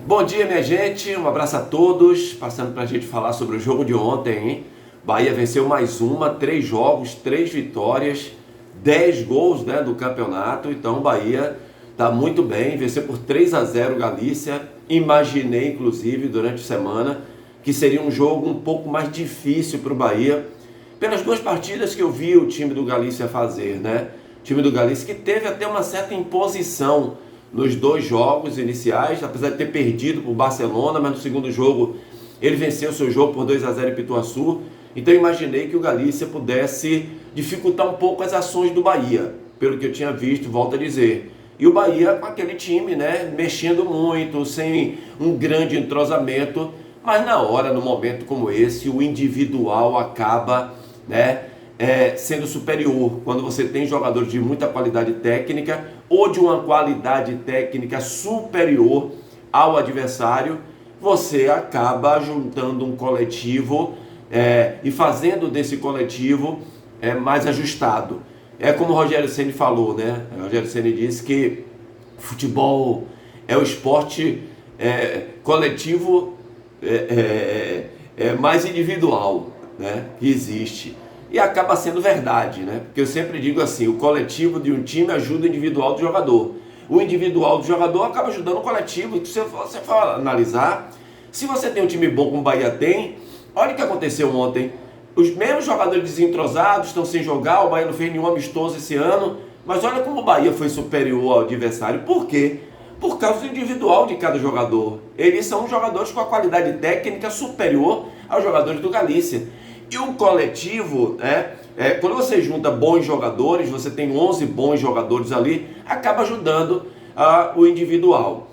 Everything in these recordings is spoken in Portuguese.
Bom dia, minha gente, um abraço a todos. Passando para a gente falar sobre o jogo de ontem, hein? Bahia venceu mais uma, 3 jogos, 3 vitórias, 10 gols, né, do campeonato. Então, Bahia está muito bem, venceu por 3-0 Galícia. Imaginei, inclusive, durante a semana, que seria um jogo um pouco mais difícil para o Bahia, pelas 2 partidas que eu vi o time do Galícia fazer, né? O time do Galícia que teve até uma certa imposição nos 2 jogos iniciais, apesar de ter perdido para o Barcelona, mas no segundo jogo ele venceu o seu jogo por 2-0 em Pituaçu. Então eu imaginei que o Galícia pudesse dificultar um pouco as ações do Bahia, pelo que eu tinha visto, volto a dizer. E o Bahia com aquele time, né, mexendo muito, sem um grande entrosamento, mas na hora, no momento como esse, o individual acaba, né, sendo superior. Quando você tem jogadores de muita qualidade técnica ou de uma qualidade técnica superior ao adversário, você acaba juntando um coletivo e fazendo desse coletivo mais ajustado. É como o Rogério Ceni falou, né? O Rogério Ceni disse que futebol é o esporte coletivo mais individual, né, que existe. E acaba sendo verdade, né? Porque eu sempre digo assim, o coletivo de um time ajuda o individual do jogador. O individual do jogador acaba ajudando o coletivo. Se você for analisar, se você tem um time bom como o Bahia tem, olha o que aconteceu ontem. Os mesmos jogadores desentrosados estão sem jogar, o Bahia não fez nenhum amistoso esse ano, mas olha como o Bahia foi superior ao adversário. Por quê? Por causa do individual de cada jogador. Eles são jogadores com a qualidade técnica superior aos jogadores do Galícia. E o coletivo, quando você junta bons jogadores, você tem 11 bons jogadores ali, acaba ajudando o individual.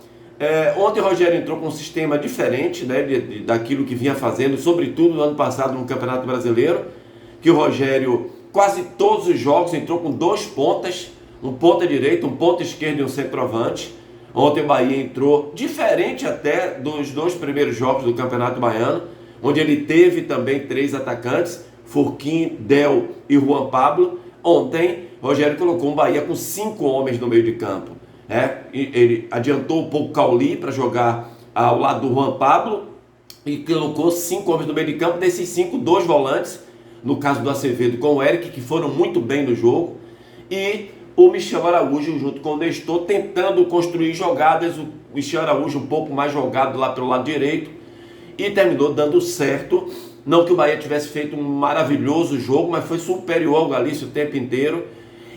Ontem o Rogério entrou com um sistema diferente, né, daquilo que vinha fazendo, sobretudo no ano passado no Campeonato Brasileiro, que o Rogério, quase todos os jogos, entrou com 2 pontas, um ponta direito, um ponta esquerdo e um centroavante. Ontem o Bahia entrou, diferente até dos 2 primeiros jogos do Campeonato Baiano, onde ele teve também 3 atacantes, Furquim, Del e Juan Pablo. Ontem, Rogério colocou um Bahia com 5 homens no meio de campo. Ele adiantou um pouco o Cauli para jogar ao lado do Juan Pablo e colocou 5 homens no meio de campo. Desses 5, 2 volantes, no caso do Acevedo com o Eric, que foram muito bem no jogo, e o Michel Araújo junto com o Nestor, tentando construir jogadas. O Michel Araújo um pouco mais jogado lá pelo lado direito, e terminou dando certo. Não que o Bahia tivesse feito um maravilhoso jogo, mas foi superior ao Galícia o tempo inteiro.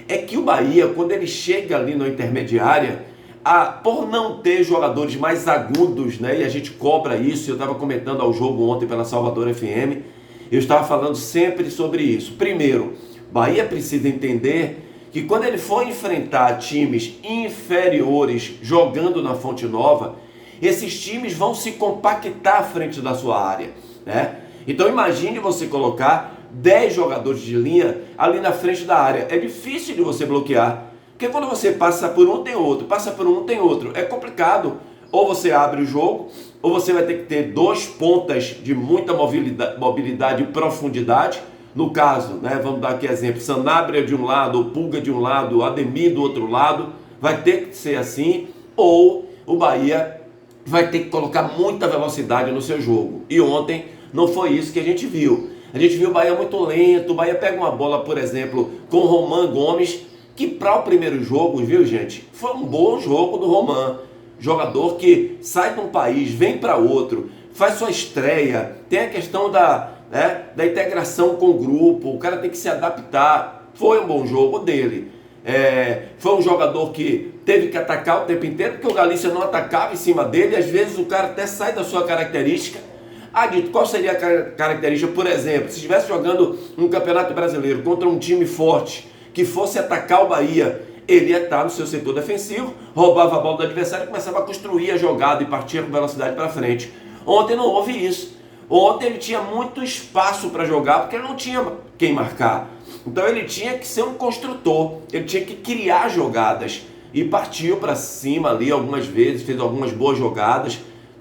É que o Bahia, quando ele chega ali na intermediária, por não ter jogadores mais agudos, né, e a gente cobra isso, eu estava comentando ao jogo ontem pela Salvador FM, eu estava falando sempre sobre isso. Primeiro, Bahia precisa entender que quando ele for enfrentar times inferiores jogando na Fonte Nova, esses times vão se compactar à frente da sua área, né? Então imagine você colocar 10 jogadores de linha ali na frente da área. É difícil de você bloquear, porque quando você passa por um tem outro, passa por um tem outro, é complicado. Ou você abre o jogo, ou você vai ter que ter 2 pontas de muita mobilidade e profundidade. No caso, né, vamos dar aqui exemplo, Sanabria de um lado, Pulga de um lado, Ademir do outro lado, vai ter que ser assim, ou o Bahia vai ter que colocar muita velocidade no seu jogo. E ontem não foi isso que a gente viu. A gente viu o Bahia muito lento. O Bahia pega uma bola, por exemplo, com o Roman Gomes, que para o primeiro jogo, viu, gente, foi um bom jogo do Roman. Jogador que sai de um país, vem para outro, faz sua estreia, tem a questão da integração com o grupo, o cara tem que se adaptar. Foi um bom jogo dele. Foi um jogador que teve que atacar o tempo inteiro, porque o Galícia não atacava em cima dele. Às vezes o cara até sai da sua característica. Dito, qual seria a característica? Por exemplo, se estivesse jogando um Campeonato Brasileiro contra um time forte que fosse atacar o Bahia, ele ia estar no seu setor defensivo, roubava a bola do adversário e começava a construir a jogada e partia com velocidade para frente. Ontem não houve isso. Ontem ele tinha muito espaço para jogar, porque ele não tinha quem marcar. Então ele tinha que ser um construtor, ele tinha que criar jogadas. E partiu para cima ali algumas vezes, fez algumas boas jogadas,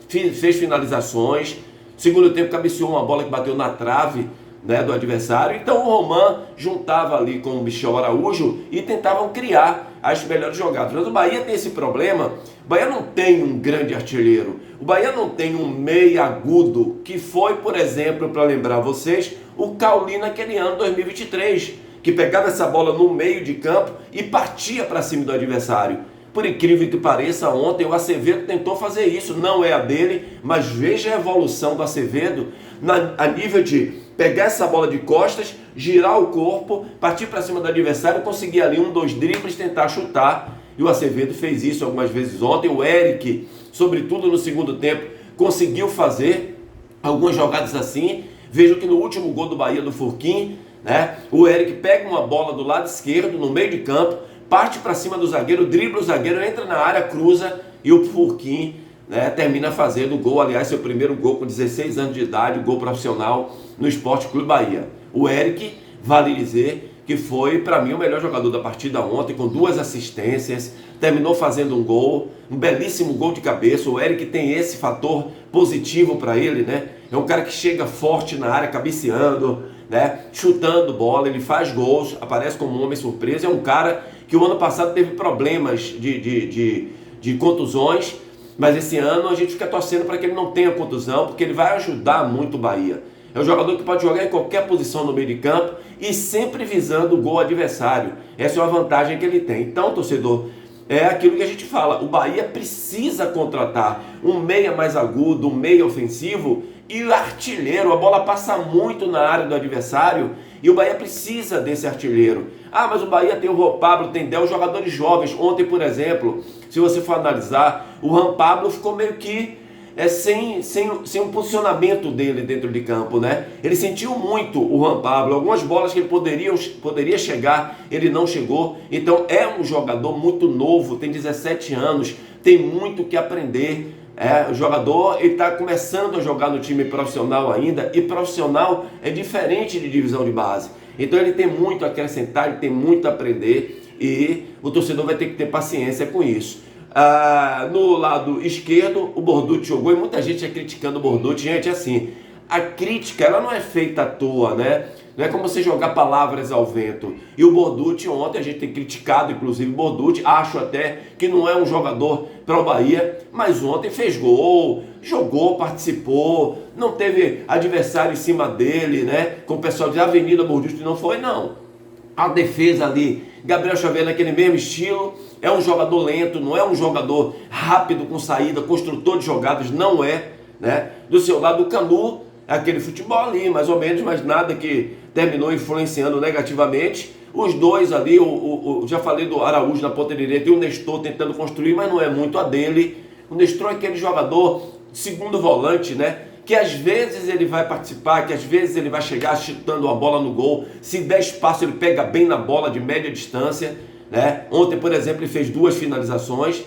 fez finalizações. Segundo tempo cabeceou uma bola que bateu na trave, né, do adversário. Então o Roman juntava ali com o Michel Araújo e tentavam criar as melhores jogadas. Mas o Bahia tem esse problema. O Bahia não tem um grande artilheiro. O Bahia não tem um meia agudo, que foi, por exemplo, para lembrar vocês, o Cauli naquele ano 2023, que pegava essa bola no meio de campo e partia para cima do adversário. Por incrível que pareça, ontem o Acevedo tentou fazer isso, não é a dele, mas veja a evolução do Acevedo a nível de pegar essa bola de costas, girar o corpo, partir para cima do adversário, conseguir ali 1, 2 dribles, tentar chutar. E o Acevedo fez isso algumas vezes ontem. O Eric, sobretudo no segundo tempo, conseguiu fazer algumas jogadas assim. Vejam que no último gol do Bahia, do Furquim, né, o Eric pega uma bola do lado esquerdo, no meio de campo, parte para cima do zagueiro, dribla o zagueiro, entra na área, cruza e o Furquim, né, termina fazendo o gol. Aliás, seu primeiro gol com 16 anos de idade, gol profissional no Esporte Clube Bahia. O Eric, vale dizer que foi para mim o melhor jogador da partida ontem, com 2 assistências, terminou fazendo um gol, um belíssimo gol de cabeça. O Eric tem esse fator positivo para ele, né? É um cara que chega forte na área, cabeceando, né? Chutando bola, ele faz gols, aparece como um homem surpresa. É um cara que o ano passado teve problemas de contusões, mas esse ano a gente fica torcendo para que ele não tenha contusão, porque ele vai ajudar muito o Bahia. É um jogador que pode jogar em qualquer posição no meio de campo e sempre visando o gol adversário. Essa é uma vantagem que ele tem. Então, torcedor, é aquilo que a gente fala. O Bahia precisa contratar um meia mais agudo, um meia ofensivo e o artilheiro. A bola passa muito na área do adversário e o Bahia precisa desse artilheiro. Ah, mas o Bahia tem o Juan Pablo, tem 10 jogadores jovens. Ontem, por exemplo, se você for analisar, o Juan Pablo ficou meio que sem um posicionamento dele dentro de campo, né? Ele sentiu muito o Juan Pablo, algumas bolas que ele poderia chegar, ele não chegou. Então é um jogador muito novo, tem 17 anos, tem muito que aprender. O jogador está começando a jogar no time profissional ainda, e profissional é diferente de divisão de base. Então ele tem muito a acrescentar, ele tem muito a aprender, e o torcedor vai ter que ter paciência com isso. No lado esquerdo, o Borducci jogou, e muita gente criticando o Borducci. Gente, assim, a crítica ela não é feita à toa, né? Não é como você jogar palavras ao vento. E o Borducci, ontem a gente tem criticado, inclusive, o Borducci. Acho até que não é um jogador para o Bahia, mas ontem fez gol, jogou, participou, não teve adversário em cima dele, né? Com o pessoal de Avenida Borducci não foi, não. A defesa ali, Gabriel Xavier naquele mesmo estilo, é um jogador lento, não é um jogador rápido com saída, construtor de jogadas, não é, né? Do seu lado, o Canu, aquele futebol ali, mais ou menos, mas nada que terminou influenciando negativamente. Os dois ali, já falei do Araújo na ponta direita e o Nestor tentando construir, mas não é muito a dele. O Nestor é aquele jogador segundo volante, né? Que às vezes ele vai participar, que às vezes ele vai chegar chutando a bola no gol. Se der espaço, ele pega bem na bola de média distância, né? Ontem, por exemplo, ele fez 2 finalizações.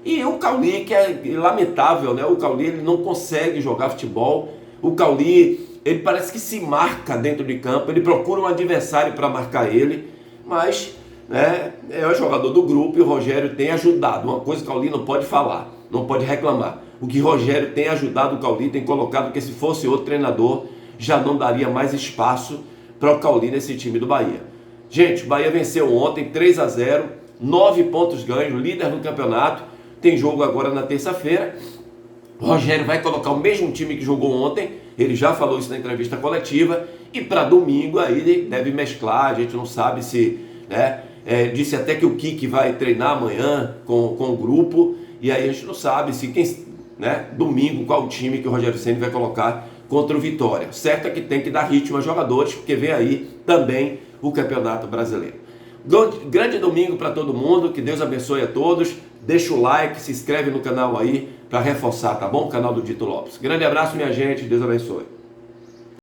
E o Cauli, que é lamentável, né? O Cauli, ele não consegue jogar futebol. O Cauli, ele parece que se marca dentro de campo, ele procura um adversário para marcar ele, mas, né, é o jogador do grupo e o Rogério tem ajudado. Uma coisa que o Cauli não pode falar, não pode reclamar. O que Rogério tem ajudado o Cauli, tem colocado que se fosse outro treinador, já não daria mais espaço para o Cauli nesse time do Bahia. Gente, o Bahia venceu ontem 3-0, 9 pontos ganhos, líder do campeonato. Tem jogo agora na terça-feira. O Rogério vai colocar o mesmo time que jogou ontem, ele já falou isso na entrevista coletiva, e para domingo aí ele deve mesclar, a gente não sabe se, né, disse até que o Kiki vai treinar amanhã com o grupo, e aí a gente não sabe se domingo qual o time que o Rogério Ceni vai colocar contra o Vitória. Certo é que tem que dar ritmo aos jogadores, porque vem aí também o Campeonato Brasileiro. Grande domingo para todo mundo, que Deus abençoe a todos. Deixa o like, se inscreve no canal aí para reforçar, tá bom? O canal do Dito Lopes. Grande abraço, minha gente, Deus abençoe.